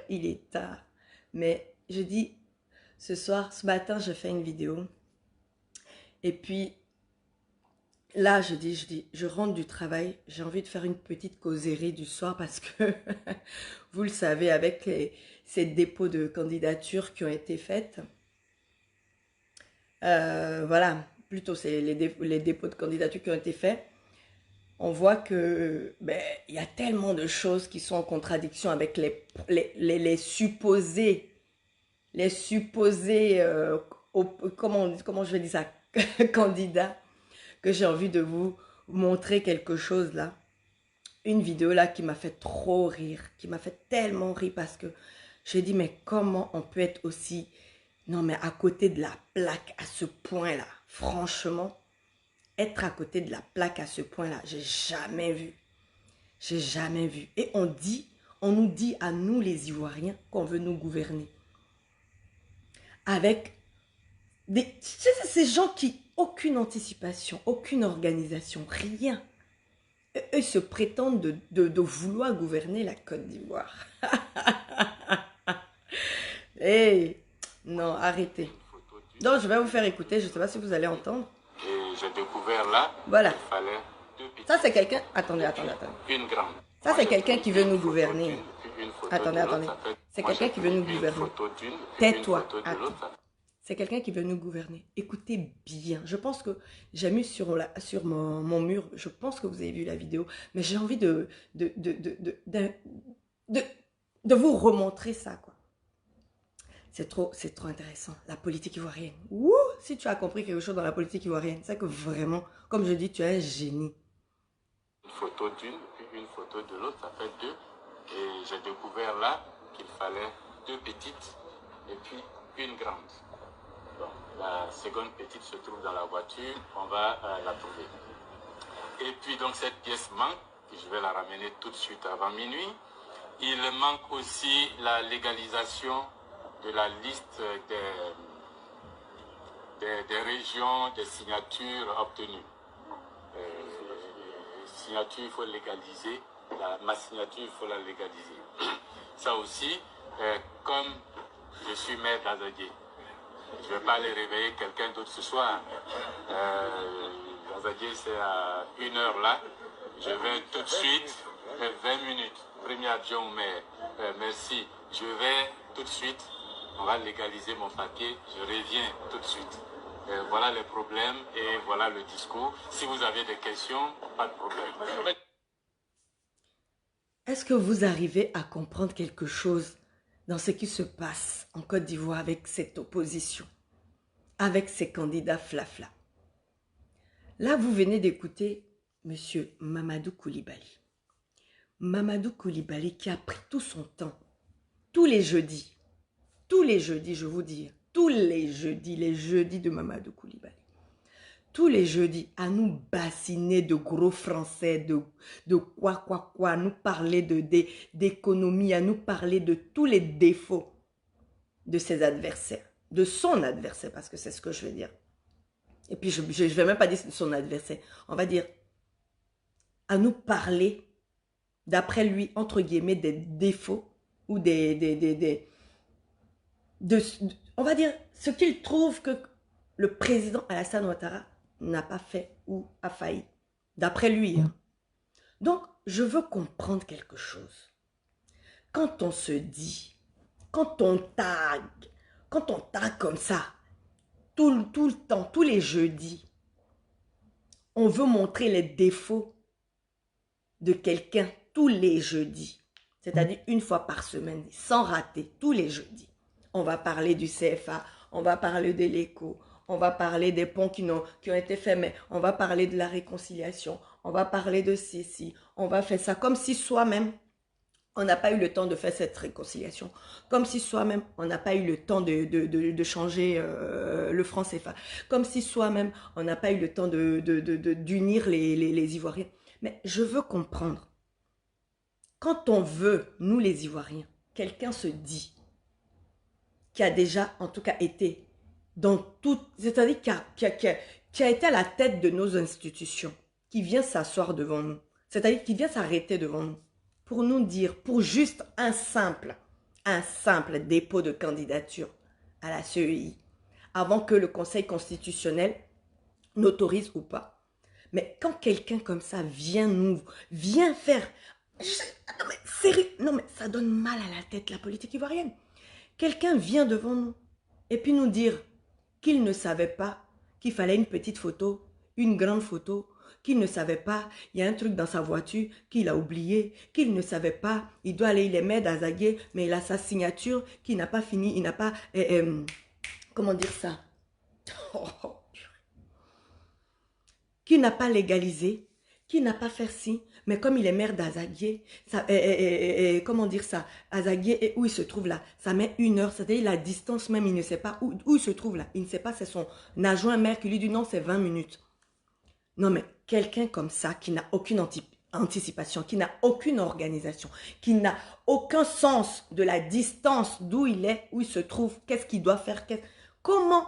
il est tard. Mais je dis, ce matin, je fais une vidéo. Et puis, là, je rentre du travail. J'ai envie de faire une petite causerie du soir parce que, vous le savez, avec ces dépôts de candidature qui ont été faites, voilà, plutôt c'est les dépôts de candidature qui ont été faits, on voit que il y a tellement de choses qui sont en contradiction avec les supposés, comment je vais dire ça, candidats, que j'ai envie de vous montrer quelque chose là. Une vidéo là qui m'a fait trop rire, qui m'a fait tellement rire parce que j'ai dit mais comment on peut être aussi, non mais à côté de la plaque à ce point là, franchement, être à côté de la plaque à ce point là, j'ai jamais vu. J'ai jamais vu. Et on nous dit à nous les Ivoiriens qu'on veut nous gouverner. Avec ces gens qui, aucune anticipation, aucune organisation, rien. Eux se prétendent de vouloir gouverner la Côte d'Ivoire. Hey, non, arrêtez. Donc, je vais vous faire écouter, je ne sais pas si vous allez entendre. Et j'ai découvert là, voilà. qu'il fallait deux petites. Ça, c'est quelqu'un... Attendez. Une grande. Ça, c'est quelqu'un qui veut nous gouverner. Attendez. C'est quelqu'un qui veut nous gouverner. Tais-toi. C'est quelqu'un qui veut nous gouverner. Écoutez bien. Je pense que j'ai mis sur mon mur, je pense que vous avez vu la vidéo, mais j'ai envie de vous remontrer ça, quoi. C'est trop intéressant. La politique ivoirienne. Ouh, si tu as compris quelque chose dans la politique ivoirienne, c'est que vraiment, comme je dis, tu es un génie. Une photo d'une, puis une photo de l'autre, ça fait deux. Et j'ai découvert là qu'il fallait deux petites et puis une grande. Bon, la seconde petite se trouve dans la voiture, on va la trouver. Et puis donc cette pièce manque, je vais la ramener tout de suite avant minuit. Il manque aussi la légalisation de la liste des régions, des signatures obtenues. Signature, il faut légaliser. Ma signature, il faut la légaliser. Ça aussi, comme je suis maire d'Azadier, je ne vais pas aller réveiller quelqu'un d'autre ce soir. Azadier, c'est à 1h là. Je vais tout de suite, 20 minutes. Premier adjoint au maire. Merci. Je vais tout de suite. On va légaliser mon papier. Je reviens tout de suite. Voilà les problèmes et voilà le discours. Si vous avez des questions, pas de problème. Est-ce que vous arrivez à comprendre quelque chose dans ce qui se passe en Côte d'Ivoire avec cette opposition, avec ces candidats flafla? Là, vous venez d'écouter M. Mamadou Koulibaly. Mamadou Koulibaly qui a pris tout son temps, tous les jeudis, je vous dis, tous les jeudis de Mamadou Koulibaly, tous les jeudis, à nous bassiner de gros français, de quoi, à nous parler d'économie, à nous parler de tous les défauts de ses adversaires, de son adversaire, parce que c'est ce que je vais dire. Et puis, je ne vais même pas dire son adversaire, on va dire, à nous parler, d'après lui, entre guillemets, des défauts ou on va dire, ce qu'il trouve que le président Alassane Ouattara n'a pas fait ou a failli, d'après lui. Hein. Donc, je veux comprendre quelque chose. Quand on se dit, quand on tag comme ça, tout le temps, tous les jeudis, on veut montrer les défauts de quelqu'un tous les jeudis, c'est-à-dire une fois par semaine, sans rater, tous les jeudis. On va parler du CFA, on va parler de l'éco, on va parler des ponts qui ont été faits, mais on va parler de la réconciliation, on va parler de ceci, on va faire ça, comme si soi-même, on n'a pas eu le temps de faire cette réconciliation, comme si soi-même, on n'a pas eu le temps de changer le franc CFA, comme si soi-même, on n'a pas eu le temps d'unir les Ivoiriens. Mais je veux comprendre, quand on veut, nous les Ivoiriens, quelqu'un se dit, qui a déjà, en tout cas, été dans tout, c'est-à-dire qui a été à la tête de nos institutions, qui vient s'asseoir devant nous, c'est-à-dire qui vient s'arrêter devant nous, pour nous dire, pour juste un simple, un simple dépôt de candidature à la CEI avant que le Conseil constitutionnel n'autorise ou pas. Mais quand quelqu'un comme ça vient faire... Non mais sérieux, non mais ça donne mal à la tête la politique ivoirienne. Quelqu'un vient devant nous et puis nous dire qu'il ne savait pas qu'il fallait une petite photo, une grande photo, qu'il ne savait pas, il y a un truc dans sa voiture qu'il a oublié, qu'il ne savait pas, il doit aller les mettre à Zaguier, mais il a sa signature qui n'a pas fini, il n'a pas... comment dire ça? Qui n'a pas légalisé, qui n'a pas fait ci, mais comme il est maire d'Azaguier, comment dire ça, Azaguier et où il se trouve là, ça met 1 heure, c'est-à-dire la distance même, il ne sait pas où il se trouve là, il ne sait pas, c'est son adjoint maire qui lui dit non, c'est 20 minutes. Non mais quelqu'un comme ça qui n'a aucune anticipation, qui n'a aucune organisation, qui n'a aucun sens de la distance d'où il est, où il se trouve, qu'est-ce qu'il doit faire, comment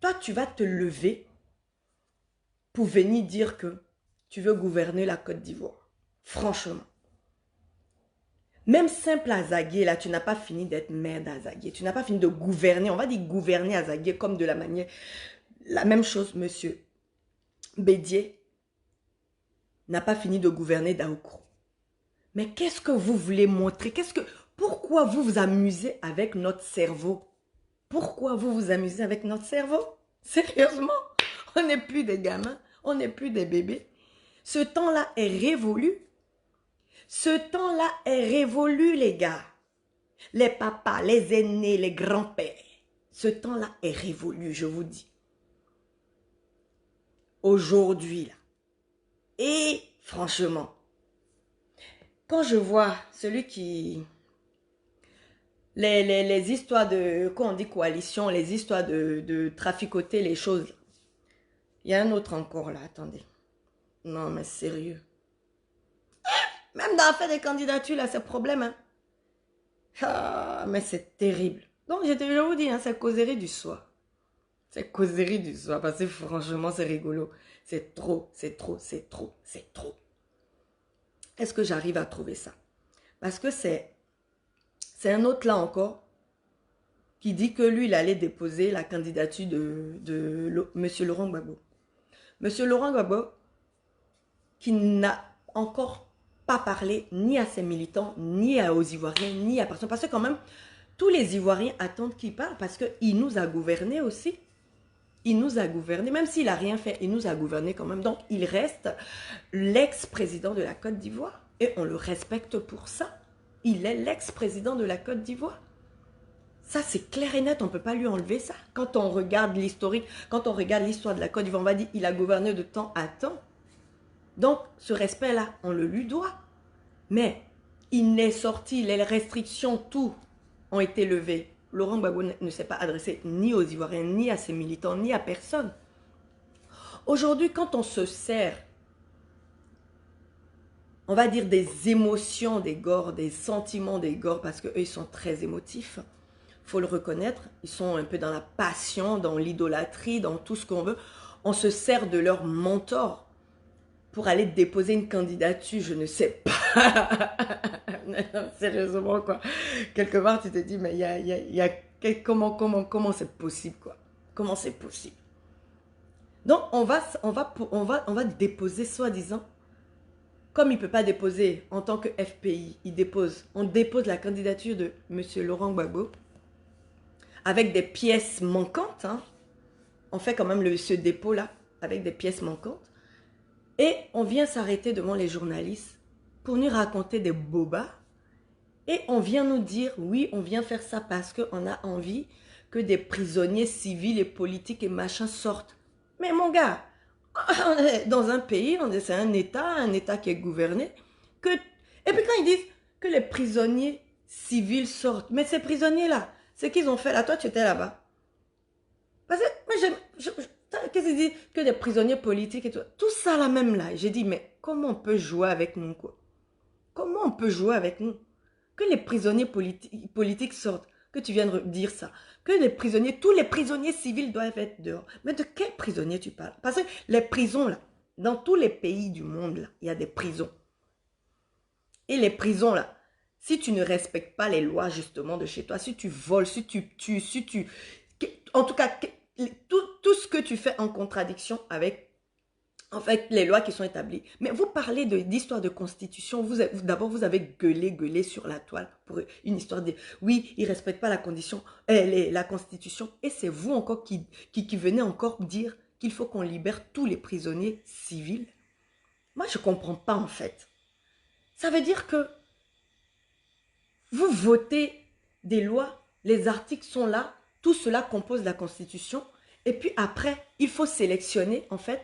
toi tu vas te lever pour venir dire que tu veux gouverner la Côte d'Ivoire. Franchement. Même simple Azaguier, là, tu n'as pas fini d'être maire d'Azaguier. Tu n'as pas fini de gouverner. On va dire gouverner Azaguier comme de la manière... La même chose, monsieur Bédier n'a pas fini de gouverner Daoukro. Mais qu'est-ce que vous voulez montrer? Pourquoi vous vous amusez avec notre cerveau? Pourquoi vous vous amusez avec notre cerveau? Sérieusement? On n'est plus des gamins, on n'est plus des bébés. Ce temps-là est révolu. Ce temps-là est révolu, les gars. Les papas, les aînés, les grands-pères. Ce temps-là est révolu, je vous dis. Aujourd'hui, là. Et franchement, quand je vois celui qui... Les histoires de... Quand on dit coalition, les histoires de traficoter les choses. Il y a un autre encore là, attendez. Non, mais sérieux. Même dans l'affaire des candidatures, là, c'est problème. Hein? Ah, mais c'est terrible. Donc, je vous dis, hein, c'est causerie du soir. C'est causerie du soir, parce que franchement, c'est rigolo. C'est trop, c'est trop, c'est trop, c'est trop. Est-ce que j'arrive à trouver ça? Parce que c'est un autre là encore qui dit que lui, il allait déposer la candidature de M. Laurent Gbagbo. M. Laurent Gbagbo, qui n'a encore pas parlé ni à ses militants, ni aux Ivoiriens, ni à personne. Parce que quand même, tous les Ivoiriens attendent qu'il parle parce qu'il nous a gouvernés aussi. Il nous a gouvernés, même s'il n'a rien fait, il nous a gouvernés quand même. Donc, il reste l'ex-président de la Côte d'Ivoire. Et on le respecte pour ça. Il est l'ex-président de la Côte d'Ivoire. Ça, c'est clair et net, on ne peut pas lui enlever ça. Quand on regarde l'historique, quand on regarde l'histoire de la Côte d'Ivoire, on va dire qu'il a gouverné de temps à temps. Donc, ce respect-là, on le lui doit. Mais, il n'est sorti, les restrictions, tout ont été levées. Laurent Gbagbo ne s'est pas adressé ni aux Ivoiriens, ni à ses militants, ni à personne. Aujourd'hui, quand on se sert, on va dire des émotions des Gors, des sentiments des Gors, parce qu'eux, ils sont très émotifs, il faut le reconnaître, ils sont un peu dans la passion, dans l'idolâtrie, dans tout ce qu'on veut. On se sert de leur mentor pour aller déposer une candidature, je ne sais pas. Non, sérieusement, quoi. Quelque part, tu te dis, mais comment c'est possible, quoi? Comment c'est possible? Donc, on va déposer, soi-disant, comme il ne peut pas déposer en tant que FPI, on dépose la candidature de M. Laurent Gbagbo avec des pièces manquantes. Hein. On fait quand même ce dépôt-là avec des pièces manquantes. Et on vient s'arrêter devant les journalistes pour nous raconter des bobas. Et on vient nous dire, oui, on vient faire ça parce qu'on a envie que des prisonniers civils et politiques et machins sortent. Mais mon gars, on est dans un pays, c'est un État qui est gouverné. Et puis quand ils disent que les prisonniers civils sortent, mais ces prisonniers-là, c'est qu'ils ont fait là, toi tu étais là-bas. Parce que qu'est-ce qu'ils disent? Que des prisonniers politiques et tout ça là même là. J'ai dit, mais comment on peut jouer avec nous, quoi? Comment on peut jouer avec nous? Que les prisonniers politiques sortent, que tu viens de dire ça. Que les prisonniers, tous les prisonniers civils doivent être dehors. Mais de quels prisonniers tu parles? Parce que les prisons là, dans tous les pays du monde là, il y a des prisons. Et les prisons là, Si tu ne respectes pas les lois justement de chez toi, si tu voles, si tu tues, si tu... En tout cas, tout ce que tu fais en contradiction avec en fait, les lois qui sont établies. Mais vous parlez d'histoire de constitution. D'abord, vous avez gueulé sur la toile pour une histoire de... Oui, ils ne respectent pas la condition, la constitution. Et c'est vous encore qui venez encore dire qu'il faut qu'on libère tous les prisonniers civils. Moi, je ne comprends pas en fait. Ça veut dire que vous votez des lois, les articles sont là, tout cela compose la constitution. Et puis après, il faut sélectionner en fait.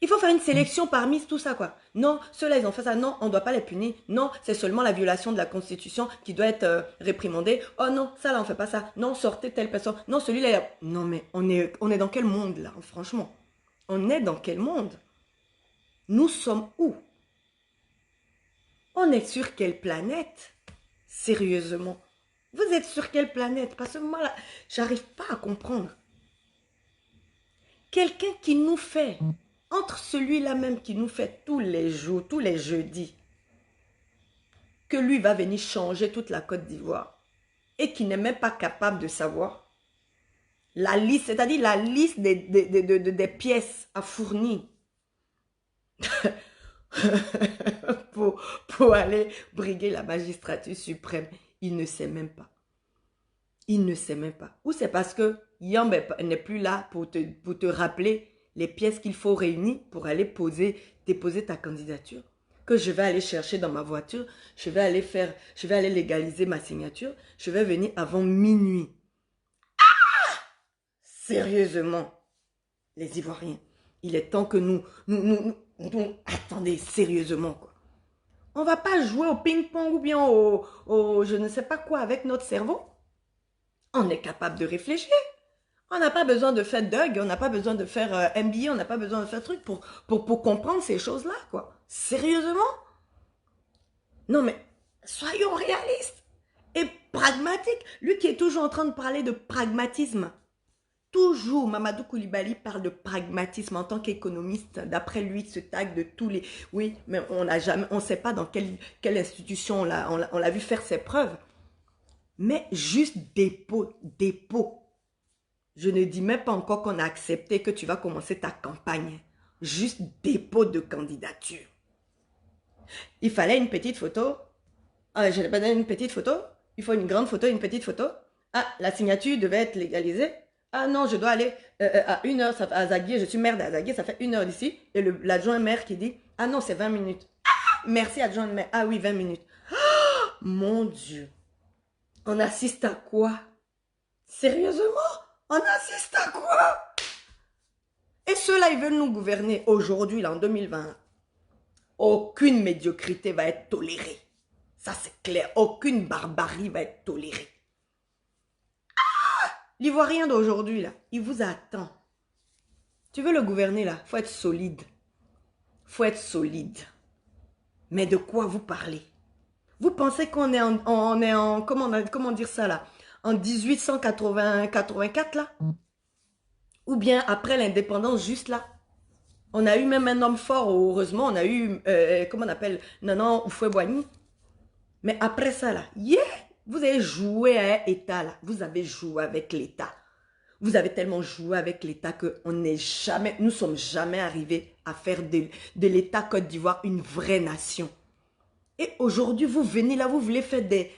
Il faut faire une sélection parmi tout ça, quoi. Non, ceux-là, ils ont fait ça. Non, on ne doit pas les punir. Non, c'est seulement la violation de la Constitution qui doit être réprimandée. Oh non, ça, là, on ne fait pas ça. Non, sortez telle personne. Non, celui-là, non, mais on est dans quel monde, là, franchement? On est dans quel monde? Nous sommes où? On est sur quelle planète? Sérieusement. Vous êtes sur quelle planète? Parce que moi, là, j'arrive pas à comprendre. Quelqu'un qui nous fait... Entre celui-là même qui nous fait tous les jours, tous les jeudis, que lui va venir changer toute la Côte d'Ivoire et qui n'est même pas capable de savoir la liste, c'est-à-dire la liste des pièces à fournir pour aller briguer la magistrature suprême. Il ne sait même pas. Il ne sait même pas. Ou c'est parce que Yambe n'est plus là pour te rappeler les pièces qu'il faut réunir pour aller déposer ta candidature, que je vais aller chercher dans ma voiture, je vais aller légaliser ma signature, je vais venir avant minuit. Ah! Sérieusement, les Ivoiriens, il est temps que nous attendez, sérieusement, quoi. On ne va pas jouer au ping-pong ou bien au je ne sais pas quoi avec notre cerveau. On est capable de réfléchir. On n'a pas besoin de faire DUG, on n'a pas besoin de faire MBA, on n'a pas besoin de faire truc pour comprendre ces choses-là, quoi. Sérieusement? Non, mais soyons réalistes et pragmatiques. Lui qui est toujours en train de parler de pragmatisme. Toujours, Mamadou Koulibaly parle de pragmatisme en tant qu'économiste. D'après lui, il se tague de tous les... Oui, mais on ne sait pas dans quelle institution on l'a vu faire ses preuves. Mais juste dépôt. Je ne dis même pas encore qu'on a accepté que tu vas commencer ta campagne. Juste dépôt de candidature. Il fallait une petite photo. Ah, je n'ai pas donné une petite photo. Il faut une grande photo, une petite photo. Ah, la signature devait être légalisée. Ah non, je dois aller à 1h à Zaguier. Je suis maire d'Azaguier, ça fait 1h d'ici. Et l'adjoint maire qui dit, ah non, c'est 20 minutes. Ah, merci adjoint maire. Ah oui, 20 minutes. Oh, mon Dieu. On assiste à quoi? Sérieusement? On assiste à quoi? Et ceux-là, ils veulent nous gouverner aujourd'hui, là, en 2020. Aucune médiocrité va être tolérée. Ça, c'est clair. Aucune barbarie va être tolérée. Ah! L'Ivoirien d'aujourd'hui, là, il vous attend. Tu veux le gouverner, là? Faut être solide. Faut être solide. Mais de quoi vous parlez? Vous pensez qu'on est en comment dire ça, là? En 1884, là? Ou bien après l'indépendance, juste là? On a eu même un homme fort, heureusement, on a eu, comment on appelle, Nanan Houphouët-Boigny. Mais après ça, là, yeah, vous avez joué à un État, là. Vous avez joué avec l'État. Vous avez tellement joué avec l'État que nous sommes jamais arrivés à faire de l'État Côte d'Ivoire une vraie nation. Et aujourd'hui, vous venez là, vous voulez faire des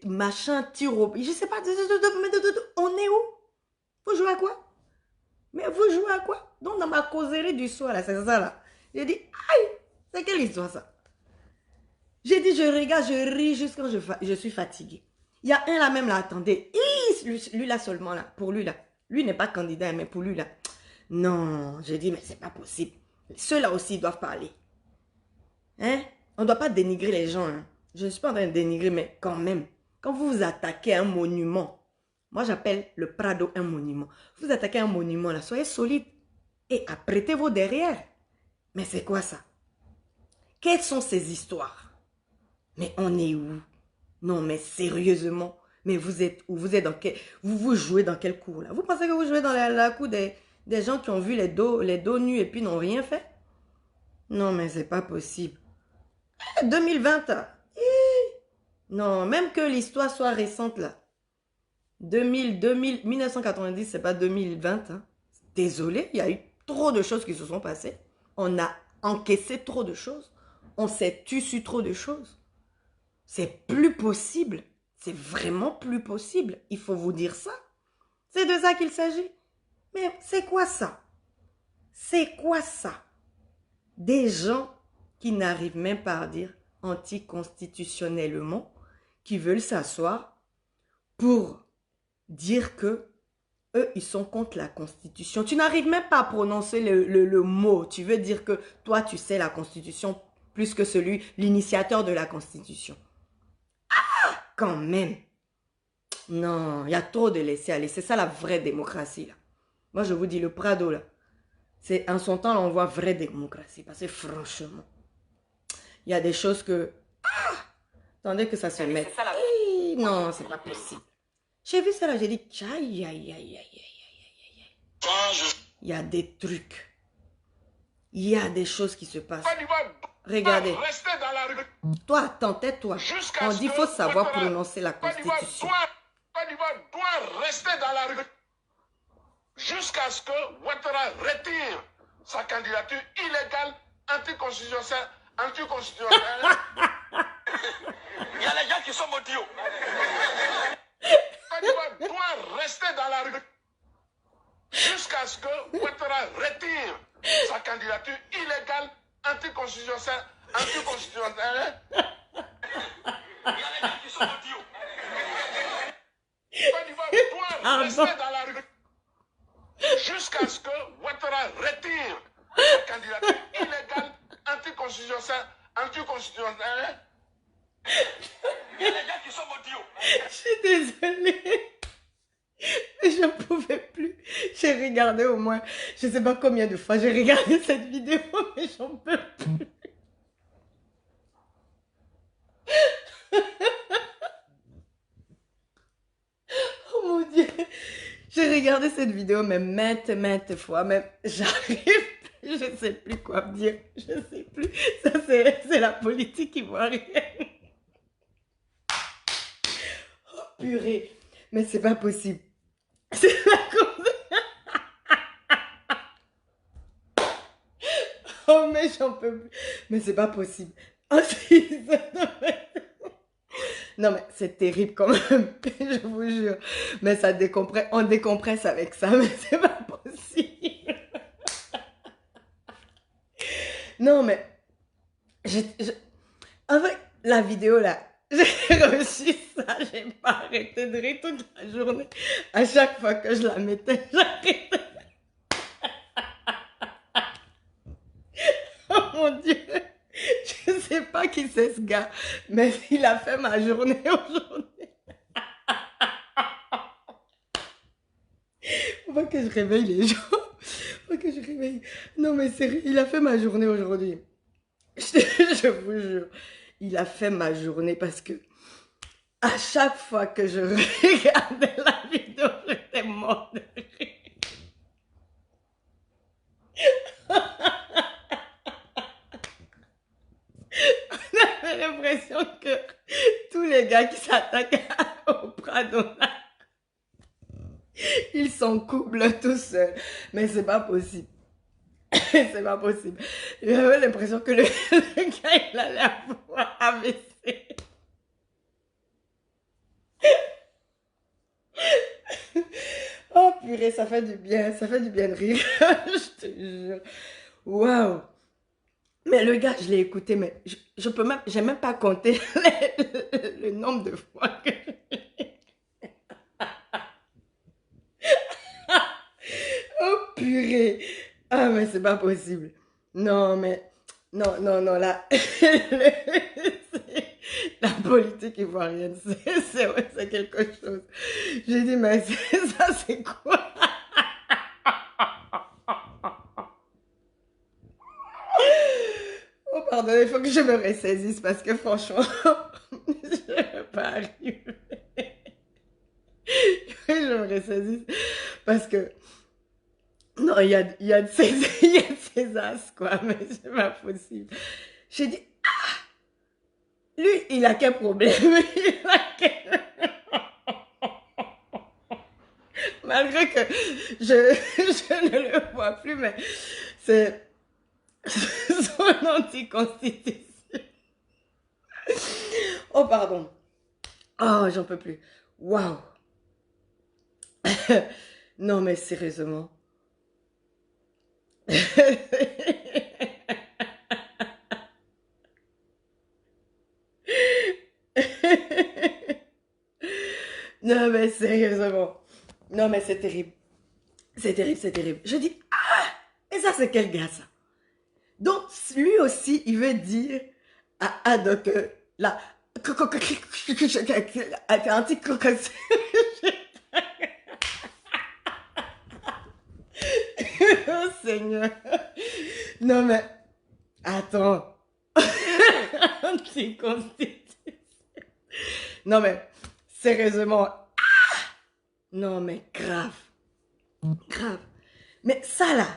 machins, tirs, je sais pas, on est où? Vous jouez à quoi? Mais vous jouez à quoi? Donc dans ma causerie du soir, là, c'est ça là. J'ai dit, aïe, c'est quelle histoire ça? J'ai dit, je regarde, je ris jusqu'à quand je suis fatiguée. Il y a un là même là, attendez. Lui là seulement là, pour lui là. Lui n'est pas candidat, mais pour lui là. Non, j'ai dit, mais c'est pas possible. Ceux-là aussi doivent parler. Hein? On ne doit pas dénigrer les gens. Hein? Je ne suis pas en train de dénigrer, mais quand même. Quand vous vous attaquez à un monument, moi j'appelle le Prado un monument. Vous attaquez un monument là, soyez solide. Et apprêtez-vous derrière. Mais c'est quoi ça? Quelles sont ces histoires? Mais on est où? Non, mais sérieusement. Mais vous êtes où? Vous jouez dans quel cours là? Vous pensez que vous jouez dans la cour des gens qui ont vu les dos nus et puis n'ont rien fait? Non, mais c'est pas possible. 2020, hein. Non, même que l'histoire soit récente là. 1990, c'est pas 2020. Hein. Désolé, il y a eu trop de choses qui se sont passées. On a encaissé trop de choses. On s'est tu su trop de choses. C'est plus possible. C'est vraiment plus possible. Il faut vous dire ça. C'est de ça qu'il s'agit. Mais c'est quoi ça? C'est quoi ça? Des gens qui n'arrivent même pas à dire anticonstitutionnellement, qui veulent s'asseoir pour dire que eux, ils sont contre la Constitution. Tu n'arrives même pas à prononcer le mot. Tu veux dire que toi, tu sais la Constitution plus que l'initiateur de la Constitution. Ah, quand même. Non, il y a trop de laisser-aller. C'est ça la vraie démocratie, là. Moi, je vous dis, le Prado, là, c'est en son temps, là, on voit vraie démocratie. Parce que franchement, il y a des choses que... Ah, attendez que ça se mette. Non, c'est pas possible. J'ai vu ça là, j'ai dit, aïe, aïe, aïe, aïe, aïe, aïe. Il y a des trucs. Il y a des choses qui se passent. Regardez. Toi, attends, tais-toi. On dit qu'il faut savoir prononcer la Constitution. Côte d'Ivoire doit rester dans la rue jusqu'à ce que Ouattara retire sa candidature illégale, anticonstitutionnelle. Il y a les gens qui sont maudits. Côte d'Ivoire doit rester dans la rue jusqu'à ce que Ouattara retire sa candidature illégale, anticonstitutionnelle. Il y a les gens qui sont maudits. Côte d'Ivoire doit rester dans la rue jusqu'à ce que Ouattara retire sa candidature illégale, anticonstitutionnelle. Il y a les gens qui sont maudits. Je suis désolée. Mais je ne pouvais plus. J'ai regardé au moins, je ne sais pas combien de fois j'ai regardé cette vidéo, mais j'en peux plus. Oh mon Dieu. J'ai regardé cette vidéo, mais maintes fois, même j'arrive, je ne sais plus quoi dire. Je ne sais plus. Ça, c'est la politique ivoirienne. Oh purée. Mais c'est pas possible. C'est la cause. Oh mais j'en peux plus. Mais c'est pas possible. Oh, non mais c'est terrible quand même. Je vous jure. Mais ça décompresse. On décompresse avec ça. Mais c'est pas possible. Non mais. Avec la vidéo là. J'ai reçu ça, j'ai pas arrêté de rire toute la journée. À chaque fois que je la mettais, j'arrêtais. Oh mon Dieu, je sais pas qui c'est ce gars, mais il a fait ma journée aujourd'hui. Faut pas que je réveille les gens. Faut pas que je réveille. Non mais sérieux, il a fait ma journée aujourd'hui. Je vous jure. Il a fait ma journée parce que à chaque fois que je regardais la vidéo, j'étais morte de rire. On avait l'impression que tous les gars qui s'attaquent au Prado, ils s'en couplent tout seuls. Mais c'est pas possible. C'est pas possible. J'avais l'impression que le gars, il allait avoir AVC. Oh purée, ça fait du bien de rire. Je te jure. Waouh. Mais le gars, je l'ai écouté, mais je peux même, j'ai même pas compté le nombre de fois que oh purée. Ah mais c'est pas possible. Non mais, non, là, la politique ivoirienne, c'est quelque chose. J'ai dit, mais ça c'est quoi? Oh pardon, il faut que je me ressaisisse parce que franchement, je ne vais pas arriver. Je me ressaisisse parce que non, il y a de ces as, quoi, mais c'est pas possible. J'ai dit, ah, Lui, il a quel problème? Il a quel- Malgré que je ne le vois plus, mais c'est son anticonstitution. Oh, pardon. Oh, j'en peux plus. Waouh. Non, mais sérieusement. Non, mais sérieusement. Non, mais c'est terrible. C'est terrible, c'est terrible. Je dis, ah, et ça, c'est quel gars, ça? Donc, lui aussi, il veut dire, ah, donc, la, anti Oh, Seigneur. Non, mais, attends. Anticonstitution. Non, mais, sérieusement. Non, mais grave. Grave. Mais ça, là,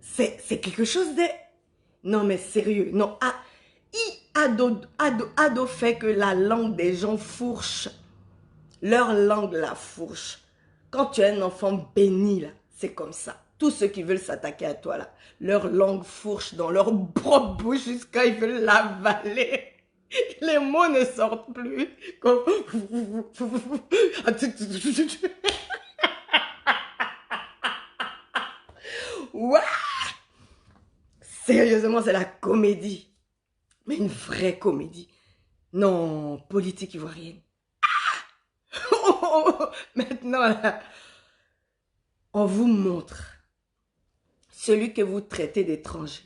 c'est quelque chose de... Non, mais sérieux. Non, ado fait que la langue des gens fourche. Leur langue la fourche. Quand tu es un enfant béni, là, c'est comme ça. Tous ceux qui veulent s'attaquer à toi, là, leur langue fourche dans leur propre bouche jusqu'à ils veulent l'avaler. Les mots ne sortent plus. Comme... Ouah! Sérieusement, c'est la comédie. Mais une vraie comédie. Non, politique ivoirienne. Maintenant, là, on vous montre celui que vous traitez d'étranger,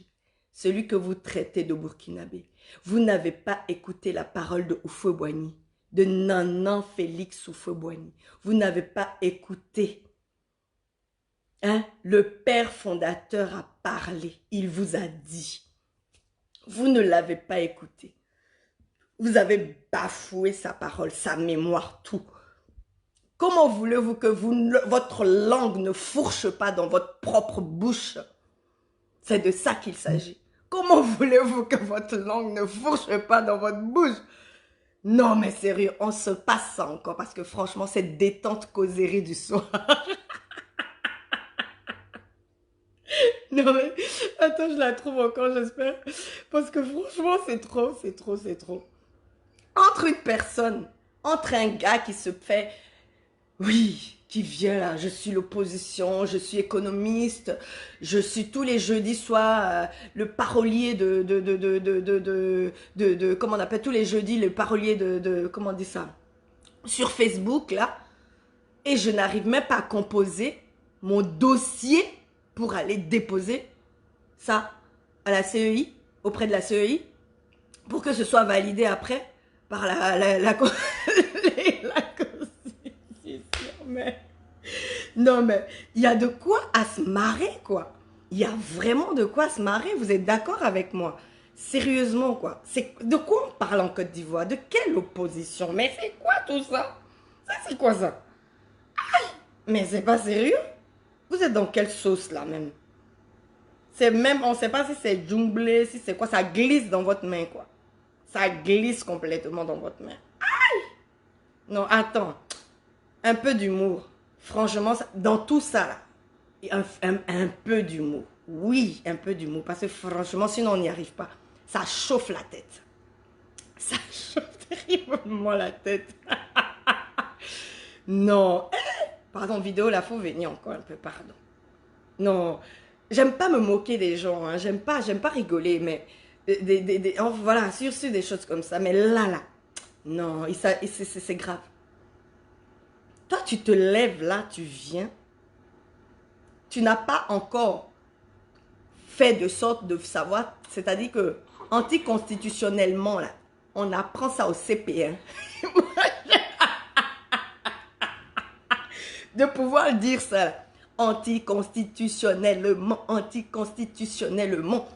celui que vous traitez de burkinabé. Vous n'avez pas écouté la parole de Houphouët-Boigny, de Nanan Félix Houphouët-Boigny. Vous n'avez pas écouté. Hein? Le père fondateur a parlé, il vous a dit. Vous ne l'avez pas écouté. Vous avez bafoué sa parole, sa mémoire, tout. Comment voulez-vous que votre langue ne fourche pas dans votre propre bouche? C'est de ça qu'il s'agit. Comment voulez-vous que votre langue ne fourche pas dans votre bouche? Non, mais sérieux, on se passe ça encore parce que franchement, c'est détente causerie du soir. Non, mais attends, je la trouve encore, j'espère. Parce que franchement, c'est trop, c'est trop, c'est trop. Entre une personne, entre un gars qui se fait... Oui, qui vient là, je suis l'opposition, je suis économiste, je suis tous les jeudis soirs le parolier comment on appelle tous les jeudis le parolier comment on dit ça, sur Facebook là, et je n'arrive même pas à composer mon dossier pour aller déposer ça à la CEI, auprès de la CEI, pour que ce soit validé après par la mais... Non, mais il y a de quoi à se marrer, quoi. Il y a vraiment de quoi se marrer. Vous êtes d'accord avec moi? Sérieusement, quoi. De quoi on parle en Côte d'Ivoire? De quelle opposition? Mais c'est quoi tout ça? Ça, c'est quoi ça? Aïe! Mais c'est pas sérieux? Vous êtes dans quelle sauce, là, même? C'est même, on sait pas si c'est jumblé, si c'est quoi. Ça glisse dans votre main, quoi. Ça glisse complètement dans votre main. Aïe! Non, attends. Un peu d'humour. Franchement, dans tout ça, là, un peu d'humour. Oui, un peu d'humour. Parce que franchement, sinon, on n'y arrive pas. Ça chauffe la tête. Ça chauffe terriblement la tête. Non. Pardon, vidéo, là, faut venir encore un peu, pardon. Non. J'aime pas me moquer des gens. Hein. J'aime pas rigoler, mais... voilà, sur des choses comme ça. Mais là, non, c'est grave. Toi, tu te lèves là, tu viens. Tu n'as pas encore fait de sorte de savoir, c'est-à-dire que anticonstitutionnellement, là, on apprend ça au CP1. De pouvoir dire ça, là, anticonstitutionnellement.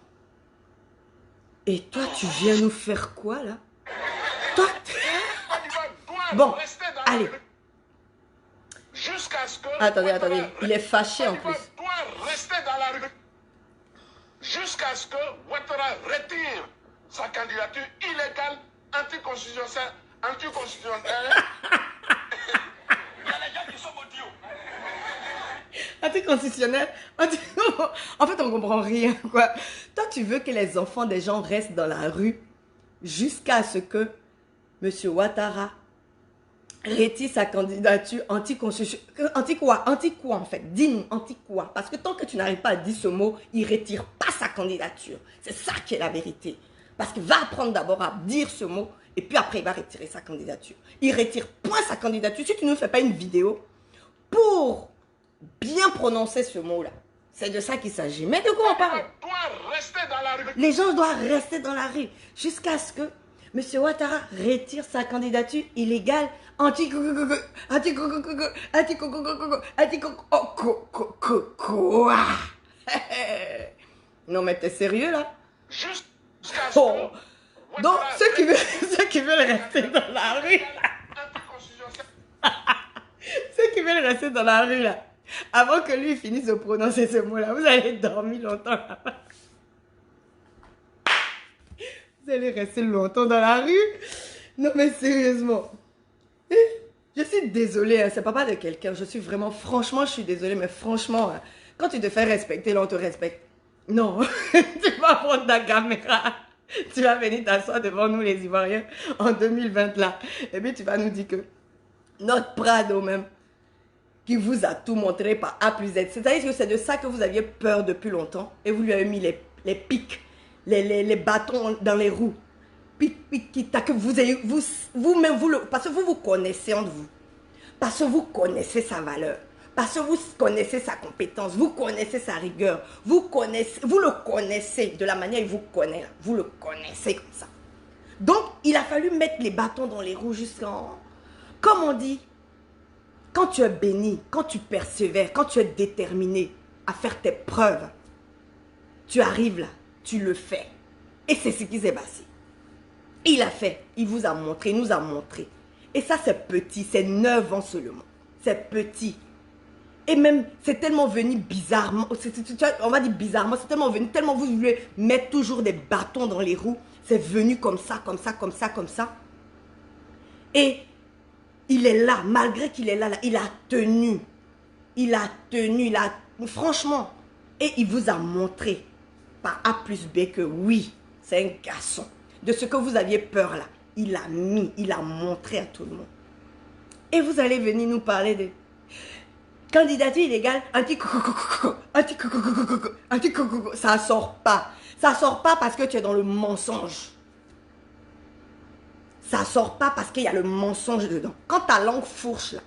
Et toi, tu viens nous faire quoi, là? Toi, bon, allez. Jusqu'à ce que... Attendez, il est fâché en plus. Doit rester dans la rue jusqu'à ce que Ouattara retire sa candidature illégale anticonstitutionnel. Il y a les gens qui sont audio. Anticonstitutionnel. En fait, on comprend rien, quoi. Toi, tu veux que les enfants des gens restent dans la rue jusqu'à ce que M. Ouattara retire sa candidature anticonstitutionnelle. Anti quoi, en fait? Dis-nous, anti quoi? Parce que tant que tu n'arrives pas à dire ce mot, il ne retire pas sa candidature. C'est ça qui est la vérité. Parce qu'il va apprendre d'abord à dire ce mot et puis après, il va retirer sa candidature. Il retire point sa candidature. Si tu ne fais pas une vidéo pour bien prononcer ce mot-là, c'est de ça qu'il s'agit. Mais de quoi on parle? Les gens doivent rester dans la rue jusqu'à ce que M. Ouattara retire sa candidature illégale Non mais t'es sérieux là? Oh. Donc ceux qui veulent rester dans la rue ceux qui veulent rester dans la rue là, avant que lui finisse de prononcer ce mot là, vous allez dormir longtemps là-bas. Vous allez rester longtemps dans la rue. Non mais sérieusement. Je suis désolée, hein, c'est pas de quelqu'un. Je suis vraiment, franchement, je suis désolée, mais franchement, hein, quand tu te fais respecter, là, on te respecte. Non, tu vas prendre ta caméra. Tu vas venir t'asseoir devant nous, les Ivoiriens, en 2020 là. Et puis tu vas nous dire que notre Prado même, qui vous a tout montré par A plus Z. C'est-à-dire que c'est de ça que vous aviez peur depuis longtemps. Et vous lui avez mis les pics, les bâtons dans les roues. Que vous-même, parce que vous vous connaissez entre vous, parce que vous connaissez sa valeur, parce que vous connaissez sa compétence, vous connaissez sa rigueur, vous le connaissez de la manière il vous connaît, vous le connaissez comme ça. Donc, il a fallu mettre les bâtons dans les roues jusqu'en... Comme on dit, quand tu es béni, quand tu persévères, quand tu es déterminé à faire tes preuves, tu arrives là, tu le fais. Et c'est ce qui s'est passé. Il a fait, il vous a montré, il nous a montré. Et ça, c'est petit, c'est 9 ans seulement. C'est petit. Et même, c'est tellement venu bizarrement, on va dire bizarrement, c'est tellement venu, tellement vous voulez mettre toujours des bâtons dans les roues. C'est venu comme ça, comme ça, comme ça, comme ça. Et il est là, malgré qu'il est là, il a tenu. Il a tenu, franchement. Et il vous a montré, par A plus B, que oui, c'est un garçon. De ce que vous aviez peur là, il a mis, il a montré à tout le monde. Et vous allez venir nous parler de candidature illégale, anti-coco. Ça sort pas. Ça sort pas parce que tu es dans le mensonge. Ça sort pas parce qu'il y a le mensonge dedans. Quand ta langue fourche là,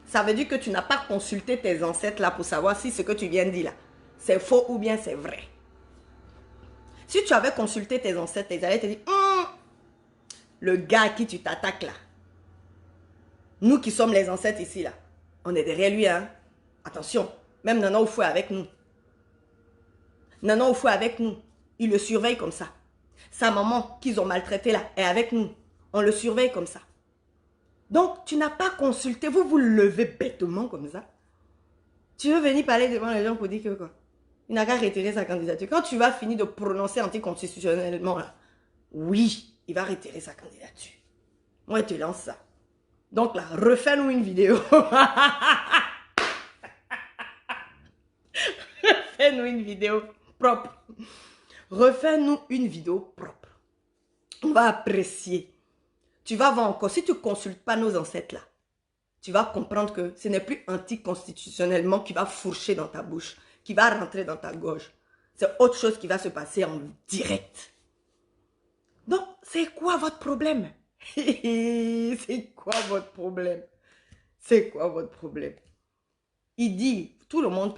ça veut dire que tu n'as pas consulté tes ancêtres là pour savoir si ce que tu viens de dire là, c'est faux ou bien c'est vrai. Si tu avais consulté tes ancêtres, ils allaient te dire, le gars à qui tu t'attaques là, nous qui sommes les ancêtres ici là, on est derrière lui, hein. Attention, même Nana Oufoué avec nous. Nana Oufoué avec nous. Il le surveille comme ça. Sa maman qu'ils ont maltraité là est avec nous. On le surveille comme ça. Donc, tu n'as pas consulté. Vous vous levez bêtement comme ça. Tu veux venir parler devant les gens pour dire que quoi? Il n'a qu'à retirer sa candidature. Quand tu vas finir de prononcer anticonstitutionnellement là, oui, il va retirer sa candidature. Moi, je te lance ça. Donc là, refais-nous une vidéo. Refais-nous une vidéo propre. Refais-nous une vidéo propre. On va apprécier. Tu vas voir encore, si tu ne consultes pas nos ancêtres là, tu vas comprendre que ce n'est plus anticonstitutionnellement qui va fourcher dans ta bouche, qui va rentrer dans ta gorge. C'est autre chose qui va se passer en direct. Donc, c'est quoi votre problème? C'est quoi votre problème? C'est quoi votre problème? Il dit, tout le monde,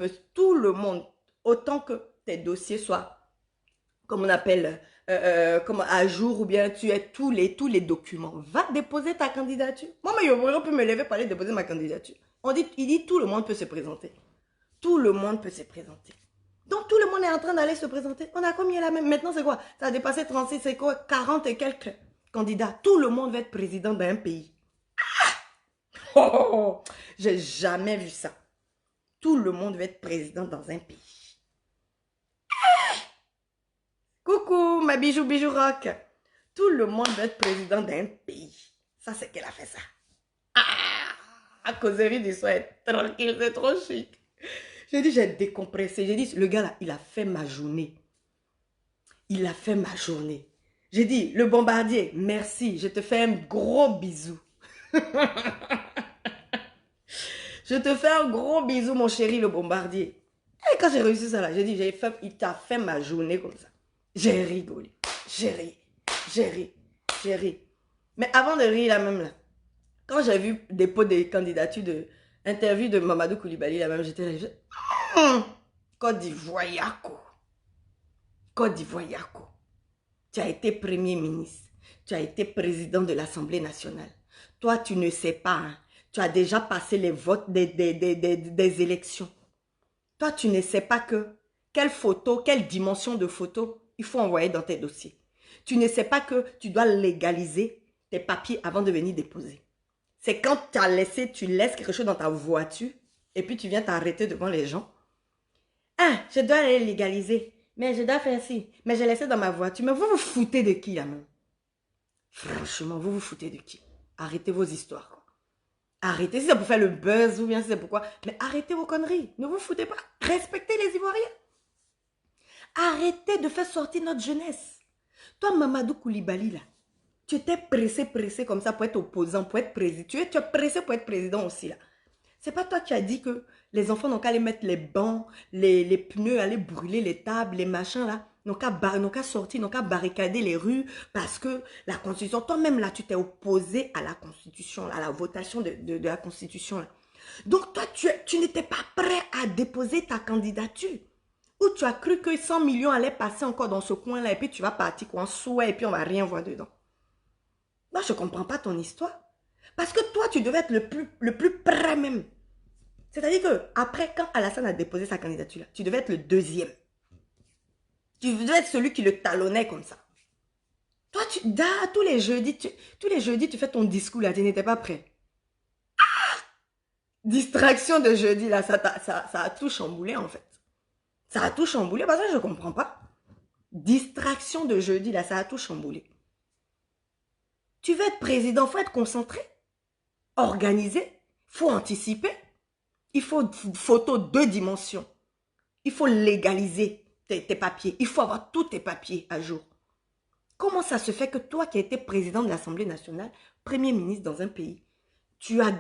autant que tes dossiers soient, comme on appelle, comme à jour, ou bien tu as tous les documents, va déposer ta candidature. Moi, je peux me lever pour aller déposer ma candidature. Il dit, tout le monde peut se présenter. Tout le monde peut se présenter. Donc, tout le monde est en train d'aller se présenter. On a combien là même? Maintenant, c'est quoi? Ça a dépassé 36, c'est quoi? 40 et quelques candidats. Tout le monde va être président d'un pays. Ah! Oh, j'ai jamais vu ça. Tout le monde va être président dans un pays. Ah! Coucou, ma bijou rock. Tout le monde veut être président d'un pays. Ça, c'est qu'elle a fait ça. À causerie du soir, tranquille, c'est trop chic. J'ai dit, j'ai décompressé. J'ai dit, le gars là, il a fait ma journée. Il a fait ma journée. J'ai dit, le bombardier, merci, je te fais un gros bisou. Je te fais un gros bisou, mon chéri, le bombardier. Et quand j'ai réussi ça là, j'ai dit, il t'a fait ma journée comme ça. J'ai rigolé. J'ai ri. J'ai ri. J'ai ri. Mais avant de rire là même là, quand j'ai vu dépôt des candidatures de interview de Mamadou Koulibaly là même, j'étais là, Côte d'Ivoire Yako. Côte d'Ivoire Yako. Tu as été premier ministre. Tu as été président de l'Assemblée nationale. Toi, tu ne sais pas. Hein. Tu as déjà passé les votes des élections. Toi, tu ne sais pas quelle photo, quelle dimension de photo il faut envoyer dans tes dossiers. Tu ne sais pas que tu dois légaliser tes papiers avant de venir déposer. C'est quand tu laisses quelque chose dans ta voiture et puis tu viens t'arrêter devant les gens. Ah, je dois aller légaliser. Mais je dois faire ci. Mais j'ai laissé dans ma voiture. Mais vous vous foutez de qui, là même? Franchement, vous vous foutez de qui? Arrêtez vos histoires, quoi. Arrêtez. Si c'est pour faire le buzz ou bien si c'est pourquoi. Mais arrêtez vos conneries. Ne vous foutez pas. Respectez les Ivoiriens. Arrêtez de faire sortir notre jeunesse. Toi, Mamadou Koulibaly, là, tu étais pressé comme ça pour être opposant, pour être président. Tu es pressé pour être président aussi, là. C'est pas toi qui as dit que les enfants n'ont qu'à aller mettre les bancs, les pneus, aller brûler les tables, les machins là, n'ont qu'à sortir, n'ont qu'à barricader les rues parce que la Constitution, toi-même là, tu t'es opposé à la Constitution, à la votation de la Constitution là. Donc toi, tu n'étais pas prêt à déposer ta candidature. Ou tu as cru que 100 millions allaient passer encore dans ce coin là et puis tu vas partir quoi, en souhait et puis on va rien voir dedans. Moi, je ne comprends pas ton histoire. Parce que toi, tu devais être le plus près même. C'est-à-dire que après, quand Alassane a déposé sa candidature, là, tu devais être le deuxième. Tu devais être celui qui le talonnait comme ça. Toi, tous les jeudis, tu fais ton discours là, tu n'étais pas prêt. Ah! Distraction de jeudi là, ça a tout chamboulé en fait. Ça a tout chamboulé parce que je ne comprends pas. Distraction de jeudi là, ça a tout chamboulé. Tu veux être président, il faut être concentré, organisé, il faut anticiper. Il faut une photo 2 dimensions. Il faut légaliser tes papiers. Il faut avoir tous tes papiers à jour. Comment ça se fait que toi qui as été président de l'Assemblée nationale, premier ministre dans un pays, tu as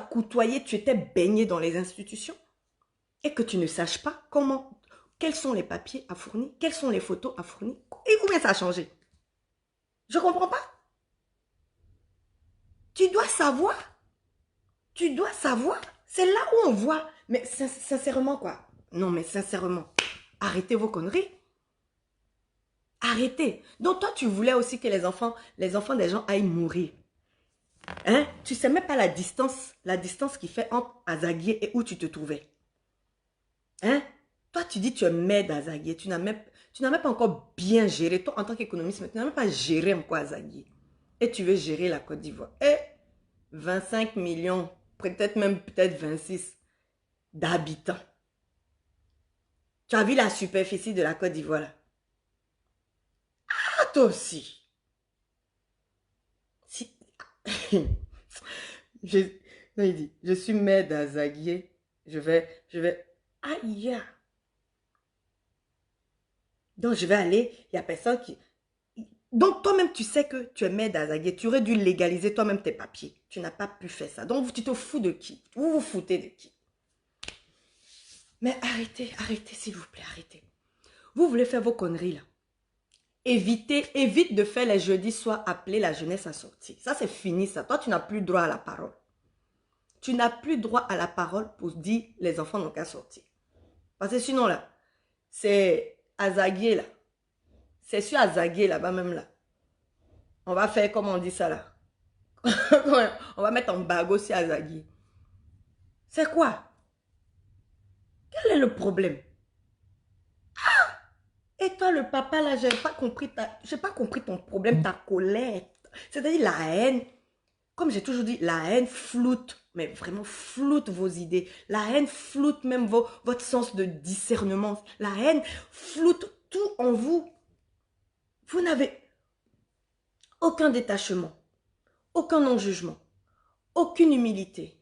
côtoyé, tu étais baigné dans les institutions et que tu ne saches pas quels sont les papiers à fournir, quelles sont les photos à fournir et combien ça a changé? Je ne comprends pas. Tu dois savoir. Tu dois savoir. C'est là où on voit. Mais sincèrement, quoi. Non, mais sincèrement, arrêtez vos conneries. Arrêtez. Donc, toi, tu voulais aussi que les enfants des gens aillent mourir. Hein? Tu ne sais même pas la distance qu'il fait entre Azaguié et où tu te trouvais. Hein? Toi, tu dis que tu es maire d'Azaguié. Tu n'as même pas encore bien géré. Toi, en tant qu'économiste, tu n'as même pas géré encore Azaguié. Et tu veux gérer la Côte d'Ivoire. Et 25 millions, peut-être 26 d'habitants. Tu as vu la superficie de la Côte d'Ivoire là? Ah, toi aussi. Si... il dit, je suis maire d'Azaguié. Je vais... Aïe. Donc, je vais aller. Il n'y a personne qui... Donc, toi-même, tu sais que tu es maire d'Azaguié. Tu aurais dû légaliser toi-même tes papiers. Tu n'as pas pu faire ça. Donc, tu te fous de qui? Vous vous foutez de qui? Mais arrêtez, s'il vous plaît, arrêtez. Vous voulez faire vos conneries, là. Évite de faire les jeudis soirs appeler la jeunesse à sortir. Ça, c'est fini, ça. Toi, tu n'as plus droit à la parole. Tu n'as plus droit à la parole pour dire les enfants n'ont qu'à sortir. Parce que sinon, là, c'est Azaguié, là. C'est sur Azaguié, là-bas même, là. On va faire, comment on dit ça, là? On va mettre en bagot sur Azaguié. C'est quoi? Quel est le problème? Ah! Et toi, le papa, là, j'ai pas compris ton problème, ta colère. C'est-à-dire la haine. Comme j'ai toujours dit, la haine floute, mais vraiment floute vos idées. La haine floute même votre sens de discernement. La haine floute tout en vous. Vous n'avez... aucun détachement, aucun non-jugement, aucune humilité,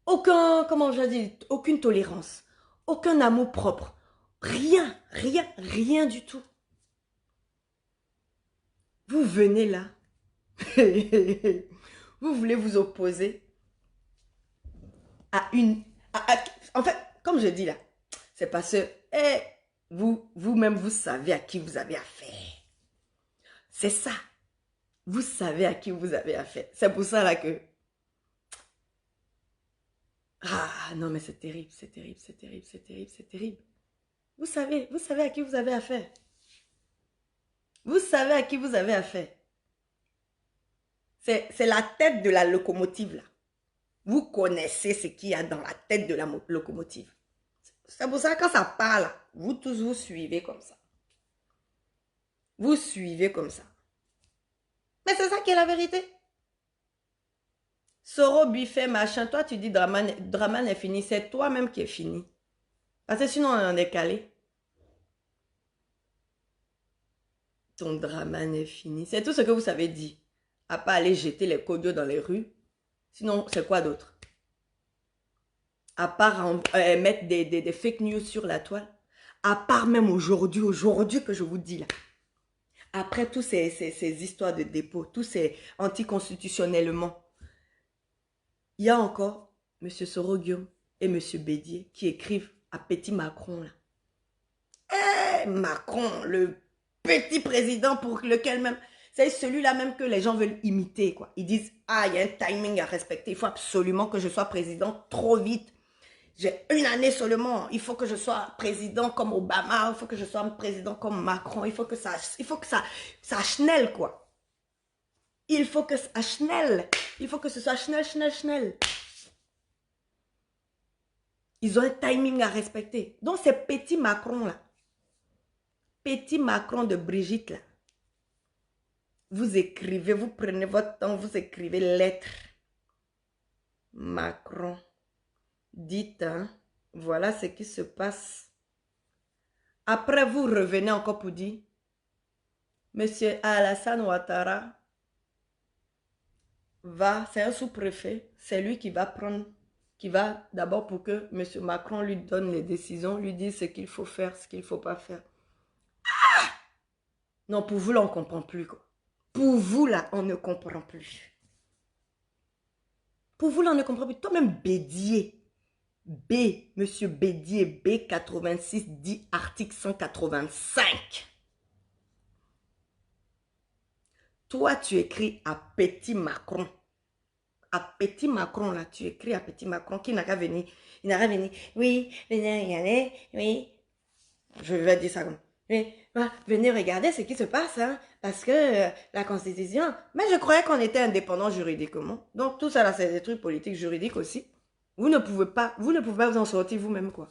aucun, comment je dis, aucune tolérance, aucun amour propre. Rien, rien, rien du tout. Vous venez là. Vous voulez vous opposer à une... en fait, comme je dis là, c'est parce que vous-même, vous savez à qui vous avez affaire. C'est ça. Vous savez à qui vous avez affaire. C'est pour ça là que... Ah non, mais c'est terrible, c'est terrible, c'est terrible, c'est terrible, c'est terrible. Vous savez à qui vous avez affaire. Vous savez à qui vous avez affaire. C'est la tête de la locomotive là. Vous connaissez ce qu'il y a dans la tête de la locomotive. C'est pour ça que quand ça parle, vous tous vous suivez comme ça. Vous suivez comme ça. Mais c'est ça qui est la vérité. Soro, Buffet, machin, toi tu dis Draman est fini. C'est toi-même qui est fini. Parce que sinon on en est calé. Ton Draman est fini. C'est tout ce que vous savez dire. À pas aller jeter les codios dans les rues. Sinon, c'est quoi d'autre? À part mettre des fake news sur la toile. À part même aujourd'hui que je vous dis là. Après tous ces histoires de dépôt, tous ces anticonstitutionnellement, il y a encore M. Soro-Guillaume et M. Bédier qui écrivent à Petit Macron là. Macron, le petit président pour lequel même... C'est celui-là même que les gens veulent imiter, quoi. Ils disent, ah, il y a un timing à respecter. Il faut absolument que je sois président trop vite. J'ai une année seulement. Il faut que je sois président comme Obama. Il faut que je sois président comme Macron. Il faut que ça schnelle, quoi. Il faut que ça schnelle. Il faut que ce soit schnell. Ils ont un timing à respecter. Donc, c'est Petit Macron, là. Petit Macron de Brigitte, là. Vous écrivez, vous prenez votre temps, vous écrivez lettres. Macron. Dites, hein, voilà ce qui se passe. Après, vous revenez encore pour dire, Monsieur Alassane Ouattara c'est un sous-préfet, c'est lui qui va prendre, qui va d'abord pour que Monsieur Macron lui donne les décisions, lui dise ce qu'il faut faire, ce qu'il ne faut pas faire. Ah! Non, pour vous là, on ne comprend plus, quoi. Pour vous là, on ne comprend plus. Pour vous là, on ne comprend plus. Toi-même, Bédier, Monsieur Bédier, B86 dit article 185. Toi, tu écris à Petit Macron. À Petit Macron, là, tu écris à Petit Macron qui n'a qu'à venir. Il n'a qu'à venir. Oui, venez regarder. Oui. Je vais dire ça comme. Oui, venez regarder ce qui se passe, hein, parce que la Constitution... Mais je croyais qu'on était indépendant juridiquement. Donc, tout ça, là, c'est des trucs politiques juridiques aussi. Vous ne pouvez pas vous en sortir vous-même, quoi.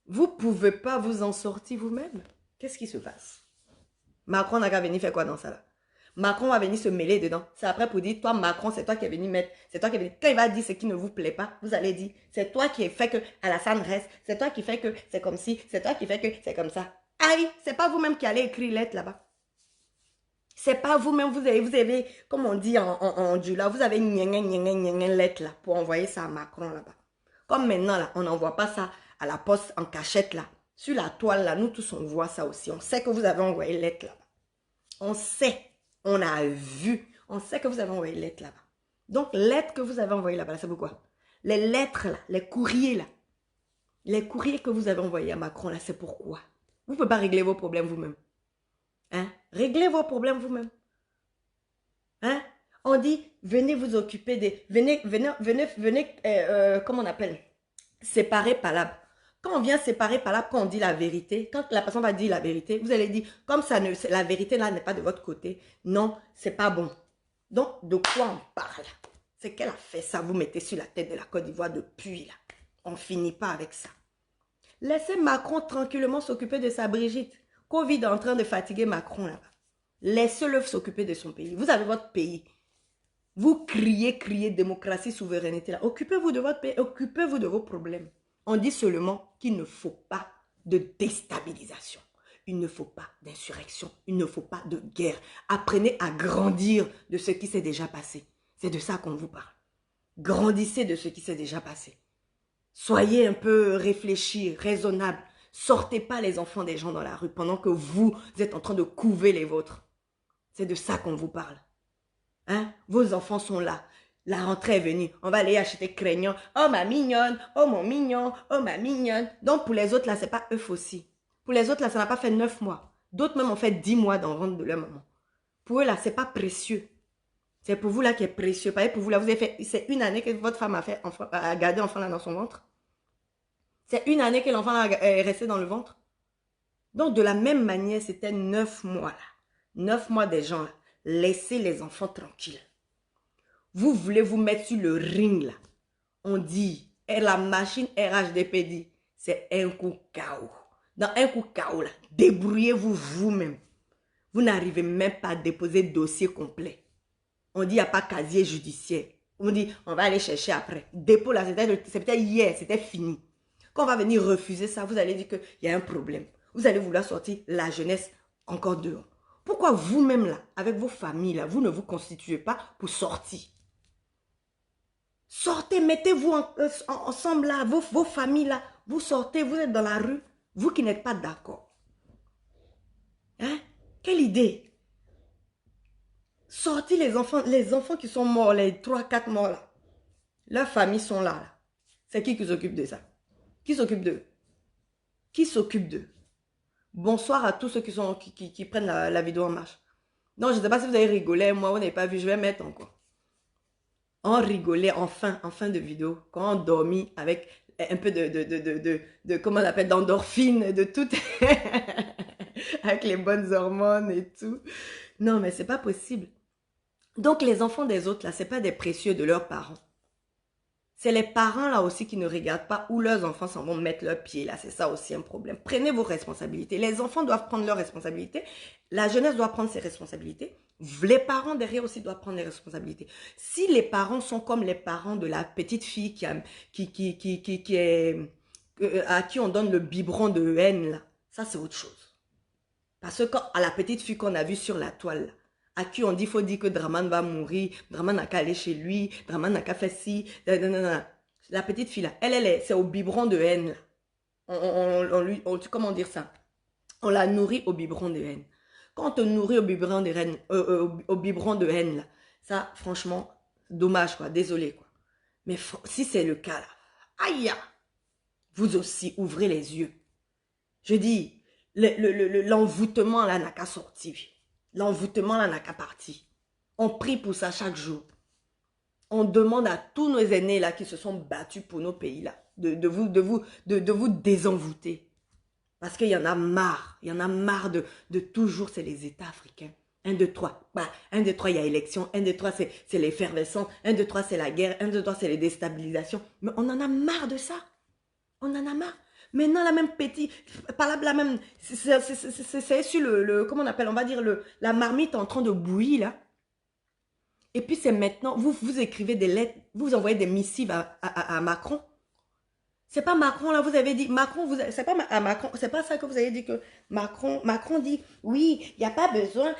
Vous ne pouvez pas vous en sortir vous-même. Qu'est-ce qui se passe? Macron n'a qu'à venir faire quoi dans ça, là? Macron va venir se mêler dedans. C'est après pour dire, toi, Macron, c'est toi qui es venu mettre, c'est toi qui es venu... Quand il va dire ce qui ne vous plaît pas, vous allez dire, c'est toi qui fait que Alassane reste, c'est toi qui fait que c'est comme ci, c'est toi qui fait que c'est comme ça. Aïe, c'est pas vous-même qui allez écrire lettre là-bas. C'est pas vous-même, vous avez, comme on dit en du là, vous avez une lettre là pour envoyer ça à Macron là-bas. Comme maintenant là, on n'envoie pas ça à la poste en cachette là. Sur la toile là, nous tous on voit ça aussi. On sait que vous avez envoyé lettre là-bas. On sait, on a vu, on sait que vous avez envoyé lettre là-bas. Donc, lettre que vous avez envoyée là-bas, c'est pourquoi? Les lettres là, les courriers là, les courriers que vous avez envoyés à Macron là, c'est pourquoi? Vous ne pouvez pas régler vos problèmes vous-même. Hein? Réglez vos problèmes vous-même. Hein? On dit, venez vous occuper des... Venez, comment on appelle? Séparer palabre. Quand on vient séparer palabre, quand on dit la vérité, quand la personne va dire la vérité, vous allez dire, comme ça, la vérité là n'est pas de votre côté. Non, c'est pas bon. Donc, de quoi on parle? C'est qu'elle a fait ça, vous mettez sur la tête de la Côte d'Ivoire depuis là. On finit pas avec ça. Laissez Macron tranquillement s'occuper de sa Brigitte. Covid est en train de fatiguer Macron là-bas. Laissez-le s'occuper de son pays. Vous avez votre pays. Vous criez démocratie, souveraineté là. Occupez-vous de votre pays, occupez-vous de vos problèmes. On dit seulement qu'il ne faut pas de déstabilisation. Il ne faut pas d'insurrection, il ne faut pas de guerre. Apprenez à grandir de ce qui s'est déjà passé. C'est de ça qu'on vous parle. Grandissez de ce qui s'est déjà passé. Soyez un peu réfléchis, raisonnables. Sortez pas les enfants des gens dans la rue pendant que vous êtes en train de couver les vôtres. C'est de ça qu'on vous parle. Hein? Vos enfants sont là. La rentrée est venue. On va aller acheter craignant. Oh ma mignonne, oh mon mignon, oh ma mignonne. Donc pour les autres là, c'est pas eux aussi. Pour les autres là, ça n'a pas fait 9 mois. D'autres même ont fait 10 mois dans le ventre de leur maman. Pour eux là, c'est pas précieux. C'est pour vous là qui est précieux. Pareil pour vous là, vous avez fait, c'est une année que votre femme a gardé l'enfant là dans son ventre. C'est une année que l'enfant est resté dans le ventre. Donc de la même manière, c'était 9 mois là. 9 mois des gens là. Laissez les enfants tranquilles. Vous voulez vous mettre sur le ring là. On dit, et la machine RHDP dit, c'est un coup KO. Dans un coup KO là, débrouillez-vous vous-même. Vous n'arrivez même pas à déposer dossier complet. On dit, il n'y a pas casier judiciaire. On dit, on va aller chercher après. Dépôt là, c'était peut-être hier, c'était fini. Quand on va venir refuser ça, vous allez dire qu'il y a un problème. Vous allez vouloir sortir la jeunesse encore dehors. Pourquoi vous-même là, avec vos familles là, vous ne vous constituez pas pour sortir? Sortez, mettez-vous ensemble là, vos familles là, vous sortez, vous êtes dans la rue, vous qui n'êtes pas d'accord. Hein? Quelle idée? Sortez les enfants qui sont morts, les 3-4 morts là. Leurs familles sont là. C'est qui s'occupe de ça? Qui s'occupe d'eux? Qui s'occupe d'eux? Bonsoir à tous ceux qui prennent la vidéo en marche. Non, je ne sais pas si vous avez rigolé, moi vous n'avez pas vu, je vais mettre encore. On rigolait en fin de vidéo, quand on dormit avec un peu de comment on appelle, d'endorphine, de tout, avec les bonnes hormones et tout. Non, mais c'est pas possible. Donc les enfants des autres, là, c'est pas des précieux de leurs parents. C'est les parents là aussi qui ne regardent pas où leurs enfants s'en vont mettre leurs pieds là. C'est ça aussi un problème. Prenez vos responsabilités. Les enfants doivent prendre leurs responsabilités. La jeunesse doit prendre ses responsabilités. Les parents derrière aussi doivent prendre les responsabilités. Si les parents sont comme les parents de la petite fille à qui on donne le biberon de haine là, ça c'est autre chose. Parce que à la petite fille qu'on a vue sur la toile là, à qui on dit, faut dire que Draman va mourir, Draman n'a qu'à aller chez lui, Draman n'a qu'à faire ci, la petite fille là, c'est au biberon de haine là. Comment dire ça? On la nourrit au biberon de haine. Quand on te nourrit au biberon de haine, au biberon de haine là, ça franchement, dommage quoi, désolé quoi. Mais si c'est le cas là, aïe, vous aussi ouvrez les yeux. Je dis, l'envoûtement là n'a qu'à sortir. L'envoûtement là n'a qu'à partir. On prie pour ça chaque jour. On demande à tous nos aînés là qui se sont battus pour nos pays là de vous désenvoûter. Parce qu'il y en a marre. Il y en a marre de toujours, c'est les États africains. 1, 2, 3. Bah, 1, 2, 3, il y a élection. 1, 2, 3, c'est l'effervescence. 1, 2, 3, c'est la guerre. 1, 2, 3, c'est les déstabilisations. Mais on en a marre de ça. On en a marre. Maintenant, la même petite, pas la même, c'est sur comment on appelle, on va dire, la marmite en train de bouillir, là. Et puis, c'est maintenant, vous écrivez des lettres, vous envoyez des missives à Macron. C'est pas Macron, là, vous avez dit, Macron, c'est pas à Macron, c'est pas ça que vous avez dit que Macron dit, oui, il n'y a pas besoin,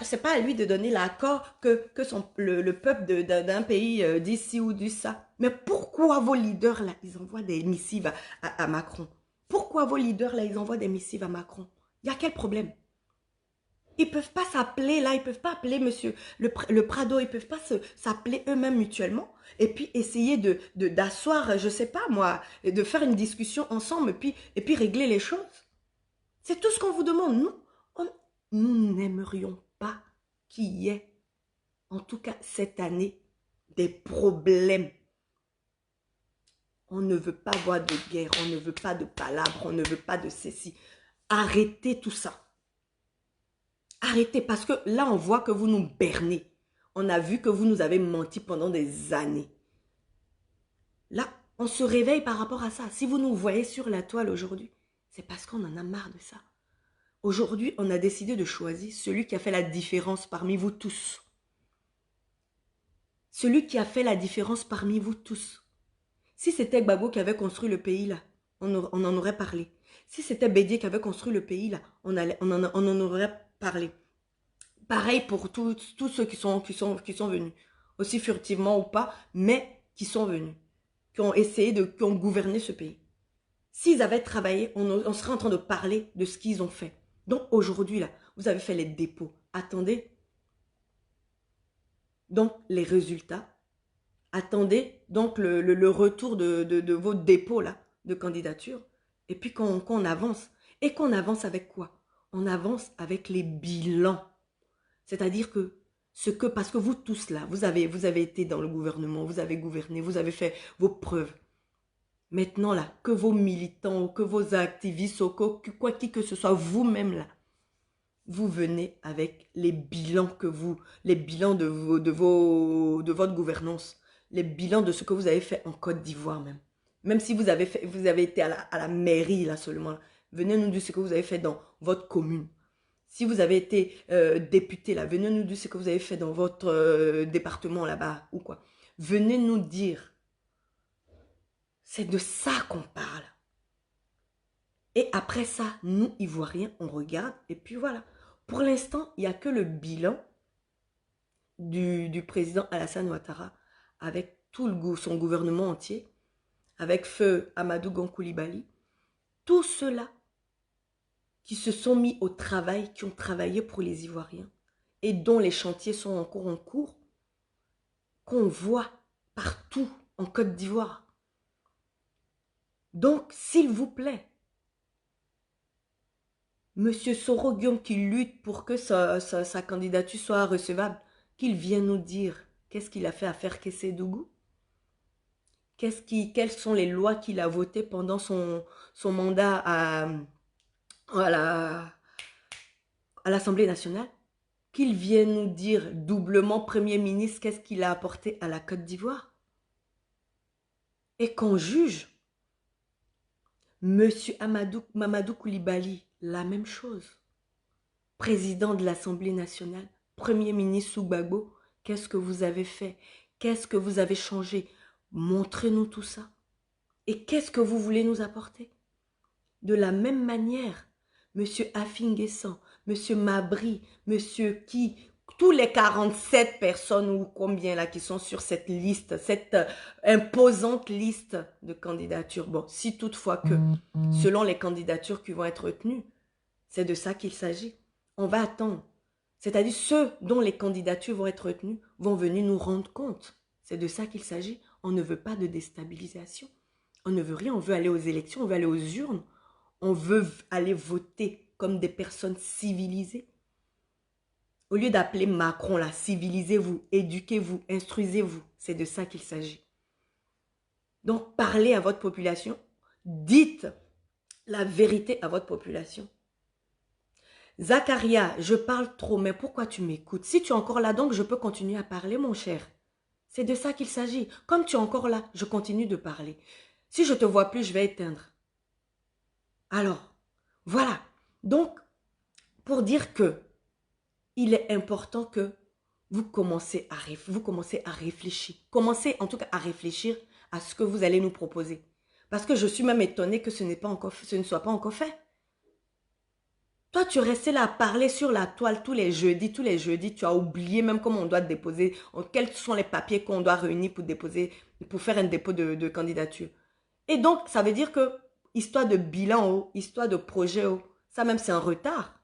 c'est pas à lui de donner l'accord que le peuple d'un pays dit ci ou dit ça. Mais pourquoi vos leaders, là, ils envoient des missives à Macron? Pourquoi vos leaders, là, ils envoient des missives à Macron? Il y a quel problème? Ils peuvent pas s'appeler, là, ils peuvent pas appeler monsieur le Prado, ils peuvent pas s'appeler eux-mêmes mutuellement et puis essayer d'asseoir, je sais pas moi, de faire une discussion ensemble et puis régler les choses. C'est tout ce qu'on vous demande. Nous n'aimerions pas qu'il y ait, en tout cas cette année, des problèmes. On ne veut pas voir de guerre, on ne veut pas de palabres, on ne veut pas de ceci. Arrêtez tout ça. Arrêtez, parce que là, on voit que vous nous bernez. On a vu que vous nous avez menti pendant des années. Là, on se réveille par rapport à ça. Si vous nous voyez sur la toile aujourd'hui, c'est parce qu'on en a marre de ça. Aujourd'hui, on a décidé de choisir celui qui a fait la différence parmi vous tous. Celui qui a fait la différence parmi vous tous. Si c'était Gbagbo qui avait construit le pays là, on en aurait parlé. Si c'était Bédier qui avait construit le pays, là, on en aurait parlé. Pareil pour tous ceux qui sont venus, aussi furtivement ou pas, mais qui sont venus, qui ont qui ont gouverné ce pays. S'ils avaient travaillé, on serait en train de parler de ce qu'ils ont fait. Donc aujourd'hui, là, vous avez fait les dépôts. Attendez. Donc les résultats. Attendez donc le retour de vos dépôts là, de candidature. Et puis qu'on avance. Et qu'on avance avec quoi? On avance avec les bilans. C'est-à-dire que parce que vous tous là, vous avez été dans le gouvernement, vous avez gouverné, vous avez fait vos preuves. Maintenant là, que vos militants, que vos activistes, quoi qui que ce soit, vous-même là, vous venez avec les bilans les bilans de votre gouvernance, les bilans de ce que vous avez fait en Côte d'Ivoire même. Même si vous avez été à la mairie là seulement, là, venez nous dire ce que vous avez fait dans votre commune. Si vous avez été député là, venez nous dire ce que vous avez fait dans votre département là-bas ou quoi. Venez nous dire. C'est de ça qu'on parle. Et après ça, nous, Ivoiriens, on regarde et puis voilà. Pour l'instant, il n'y a que le bilan du président Alassane Ouattara avec tout son gouvernement entier, avec feu Amadou Gon Coulibaly. Tous ceux-là qui se sont mis au travail, qui ont travaillé pour les Ivoiriens et dont les chantiers sont encore en cours, qu'on voit partout en Côte d'Ivoire. Donc, s'il vous plaît, Monsieur Soro-Guillaume qui lutte pour que sa candidature soit recevable, qu'il vienne nous dire qu'est-ce qu'il a fait à faire Késédougou, quelles sont les lois qu'il a votées pendant son mandat à l'Assemblée nationale, qu'il vienne nous dire doublement Premier ministre qu'est-ce qu'il a apporté à la Côte d'Ivoire. Et qu'on juge. Monsieur Mamadou Coulibaly, la même chose. Président de l'Assemblée nationale, Premier ministre Soubagbo, qu'est-ce que vous avez fait? Qu'est-ce que vous avez changé? Montrez-nous tout ça. Et qu'est-ce que vous voulez nous apporter? De la même manière, Monsieur Afinguessan, Monsieur Mabri, Monsieur qui, tous les 47 personnes ou combien là qui sont sur cette liste, cette imposante liste de candidatures. Bon, si toutefois que, selon les candidatures qui vont être retenues, c'est de ça qu'il s'agit. On va attendre. C'est-à-dire ceux dont les candidatures vont être retenues vont venir nous rendre compte. C'est de ça qu'il s'agit. On ne veut pas de déstabilisation. On ne veut rien. On veut aller aux élections, on veut aller aux urnes. On veut aller voter comme des personnes civilisées. Au lieu d'appeler Macron là, civilisez-vous, éduquez-vous, instruisez-vous. C'est de ça qu'il s'agit. Donc, parlez à votre population. Dites la vérité à votre population. Zakaria, je parle trop, mais pourquoi tu m'écoutes? Si tu es encore là, donc je peux continuer à parler, mon cher. C'est de ça qu'il s'agit. Comme tu es encore là, je continue de parler. Si je ne te vois plus, je vais éteindre. Alors, voilà. Donc, pour dire que il est important que vous commencez à réfléchir. Commencez en tout cas à réfléchir à ce que vous allez nous proposer. Parce que je suis même étonnée que ce ne soit pas encore fait. Toi, tu restais là à parler sur la toile tous les jeudis. Tu as oublié même comment on doit déposer, quels sont les papiers qu'on doit réunir pour faire un dépôt de candidature. Et donc, ça veut dire que, histoire de bilan, histoire de projet, ça même c'est un retard.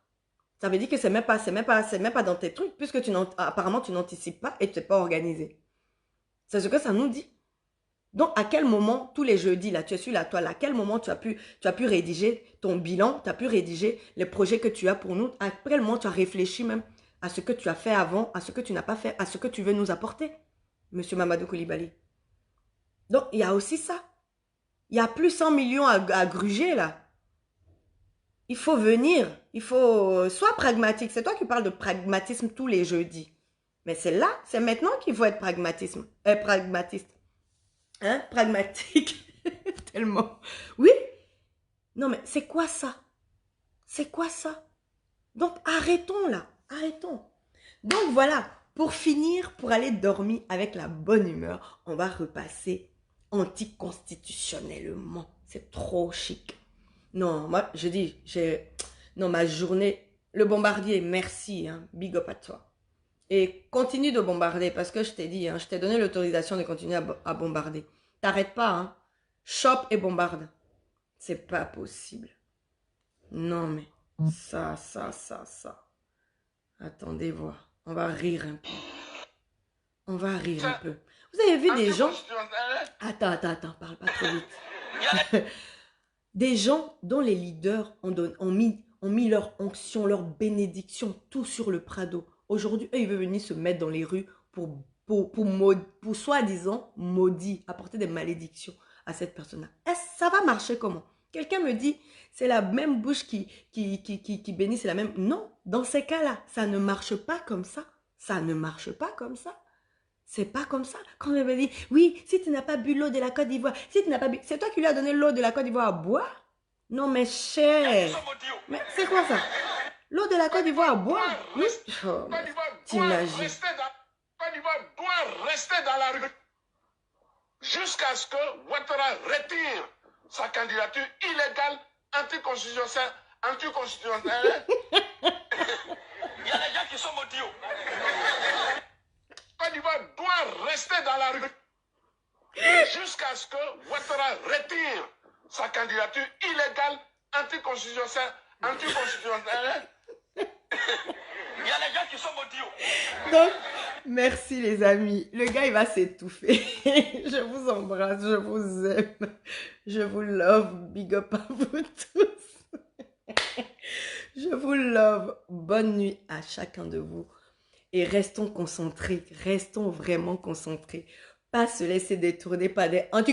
Ça veut dire que c'est même pas dans tes trucs, puisque apparemment tu n'anticipes pas et tu n'es pas organisé. C'est ce que ça nous dit. Donc, à quel moment, tous les jeudis, là, tu es sur la toile, à quel moment tu as pu rédiger ton bilan, tu as pu rédiger les projets que tu as pour nous, à quel moment tu as réfléchi même à ce que tu as fait avant, à ce que tu n'as pas fait, à ce que tu veux nous apporter, Monsieur Mamadou Coulibaly. Donc, il y a aussi ça. Il y a plus 100 millions à gruger, là. Il faut venir, il faut... Sois pragmatique. C'est toi qui parles de pragmatisme tous les jeudis. Mais c'est maintenant qu'il faut être pragmatiste. Hein? Pragmatique. Tellement. Oui. Non, mais c'est quoi ça? C'est quoi ça? Donc, arrêtons là. Arrêtons. Donc, voilà. Pour finir, pour aller dormir avec la bonne humeur, on va repasser anticonstitutionnellement. C'est trop chic. Non, moi, je dis, non, ma journée, le bombardier, merci, hein, big up à toi. Et continue de bombarder, parce que je t'ai dit, hein, je t'ai donné l'autorisation de continuer à bombarder. T'arrêtes pas, hein. Chope et bombarde. C'est pas possible. Non, mais ça. Attendez voir. On va rire un peu. On va rire un peu. Vous avez vu des gens... Attends, parle pas trop vite. Des gens dont les leaders ont mis leur onction, leur bénédiction, tout sur le Prado. Aujourd'hui, eux, ils veulent venir se mettre dans les rues pour soi-disant maudire, apporter des malédictions à cette personne-là. Ça va marcher comment? Quelqu'un me dit, c'est la même bouche qui bénit, c'est la même... Non, dans ces cas-là, ça ne marche pas comme ça. Ça ne marche pas comme ça. C'est pas comme ça. Quand on me dit, oui, si tu n'as pas bu l'eau de la Côte d'Ivoire, si tu n'as pas bu... C'est toi qui lui as donné l'eau de la Côte d'Ivoire à boire? Non, mais cher. Mais c'est quoi ça? L'eau de la Côte d'Ivoire à boire? Oui. Oh, t'imagines. Côte d'Ivoire doit rester dans la rue jusqu'à ce que Ouattara retire sa candidature illégale, anticonstitutionnelle. Il y a des gens qui sont maudits. Côte d'Ivoire doit rester dans la rue jusqu'à ce que Ouattara retire sa candidature illégale, anticonstitutionnelle. Il y a des gens qui sont maudits. Donc, merci les amis. Le gars, il va s'étouffer. Je vous embrasse, je vous aime. Je vous love. Big up à vous tous. Je vous love. Bonne nuit à chacun de vous. Et restons concentrés. Restons vraiment concentrés. Pas se laisser détourner par des... Je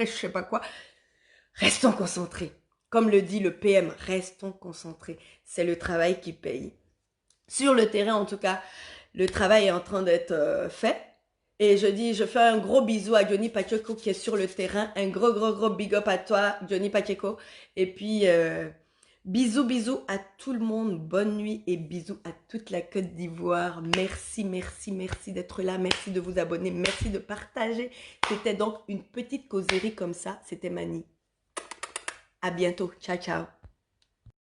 sais pas quoi. Restons concentrés. Comme le dit le PM, restons concentrés. C'est le travail qui paye. Sur le terrain, en tout cas, le travail est en train d'être fait. Et je fais un gros bisou à Johnny Pacheco qui est sur le terrain. Un gros big up à toi, Johnny Pacheco. Et puis, bisous à tout le monde. Bonne nuit et bisous à toute la Côte d'Ivoire. Merci d'être là. Merci de vous abonner. Merci de partager. C'était donc une petite causerie comme ça. C'était Mani. À bientôt. Ciao.